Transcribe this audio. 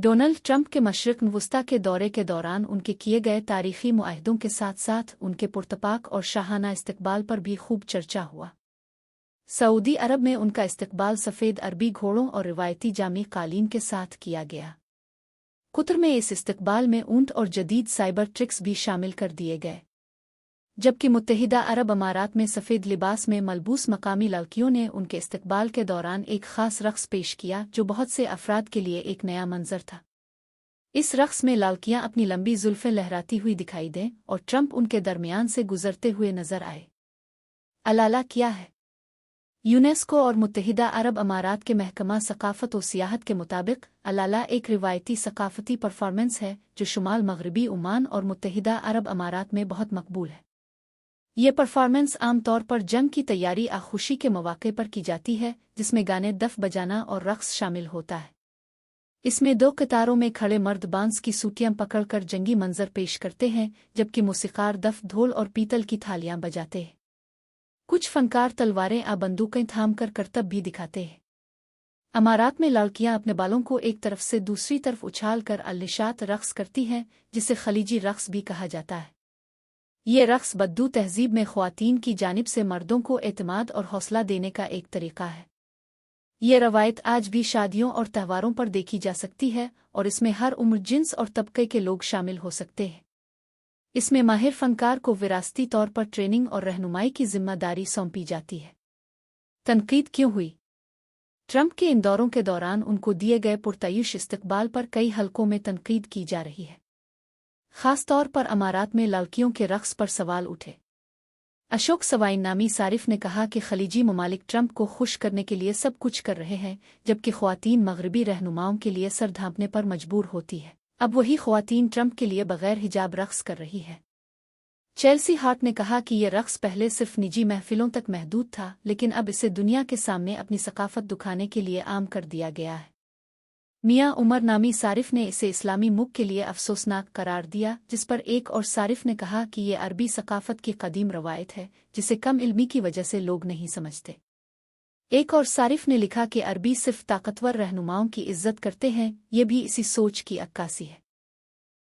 Donald Trump के मशरिक़ वस्ता के दौरे के दौरान उनके किए गए तारीख़ी मुआहदों के साथ साथ उनके पुरतपाक और शाहाना इस्तकबाल पर भी खूब चर्चा हुआ। सऊदी अरब में उनका इस्तकबाल सफ़ेद अरबी घोड़ों और रिवायती जामी कालीन के साथ किया गया। कुतर में इस इस्तकबाल में ऊंट और जदीद साइबर ट्रिक्स भी शामिल कर दिए गए, जबकि मुत्तहिदा अरब अमारात में सफ़ेद लिबास में मलबूस मकामी लड़कियों ने उनके इस्तकबाल के दौरान एक ख़ास रक़्स पेश किया जो बहुत से अफराद के लिए एक नया मंजर था। इस रक़्स में लड़कियां अपनी लंबी जुल्फ़ें लहराती हुई दिखाई दें और ट्रंप उनके दरमियान से गुजरते हुए नजर आए। अलाला क्या है? यूनेस्को और मुत्तहिदा अरब अमारात के महकमा सकाफ़त और सियाहत के मुताबिक अलाला एक रिवायती सकाफ़ती परफॉर्मेंस है जो शुमाल मगरबी ओमान और मुत्तहिदा अरब अमारात में बहुत मकबूल है। ये परफॉर्मेंस आम तौर पर जंग की तैयारी आ खुशी के मौके पर की जाती है, जिसमें गाने, दफ बजाना और रक़्स शामिल होता है। इसमें दो कतारों में खड़े मर्द बांस की सूटियां पकड़कर जंगी मंजर पेश करते हैं, जबकि मूसीक़ार दफ, ढोल और पीतल की थालियां बजाते हैं। कुछ फनकार तलवारें आ बंदूकें थाम कर करतब भी दिखाते हैं। अमारात में लड़कियां अपने बालों को एक तरफ से दूसरी तरफ उछाल कर अल-निशात रक़्स करती हैं, जिसे खलीजी रक़्स भी कहा जाता है। ये रक़्स बद्दू तहज़ीब में ख़वातीन की जानिब से मर्दों को एतमाद और हौसला देने का एक तरीक़ा है। ये रवायत आज भी शादियों और त्योहारों पर देखी जा सकती है और इसमें हर उम्र, जिन्स और तबके के लोग शामिल हो सकते हैं। इसमें माहिर फनकार को विरासती तौर पर ट्रेनिंग और रहनुमाई की जिम्मेदारी सौंपी जाती है। तनकीद क्यों हुई? ट्रंप के इन दौरों के दौरान उनको दिए गए पुरतयुश इस्तकबाल पर कई हलकों में तनकीद की जा रही है। ख़ास तौर पर अमारात में लड़कियों के रक़्स पर सवाल उठे। अशोक सवाइन नामी सारिफ ने कहा कि खलीजी ममालिक ट्रंप को खुश करने के लिए सब कुछ कर रहे हैं, जबकि ख़वातीन मगरबी रहनुमाओं के लिए सर ढांपने पर मजबूर होती है। अब वही ख़वातीन ट्रंप के लिए बग़ैर हिजाब रक़्स कर रही है। चेल्सी हार्ट ने कहा कि यह रक़्स पहले सिर्फ निजी महफिलों तक महदूद था, लेकिन अब इसे दुनिया के सामने अपनी सकाफ़त दिखाने के लिए आम कर दिया गया है। मियां उमर नामी सारिफ ने इसे इस्लामी मुल्क के लिए अफसोसनाक करार दिया, जिस पर एक और सारिफ ने कहा कि ये अरबी सकाफ़त की कदीम रवायत है जिसे कम इल्मी की वजह से लोग नहीं समझते। एक और सारिफ ने लिखा कि अरबी सिर्फ ताकतवर रहनुमाओं की इज्जत करते हैं, ये भी इसी सोच की अक्कासी है।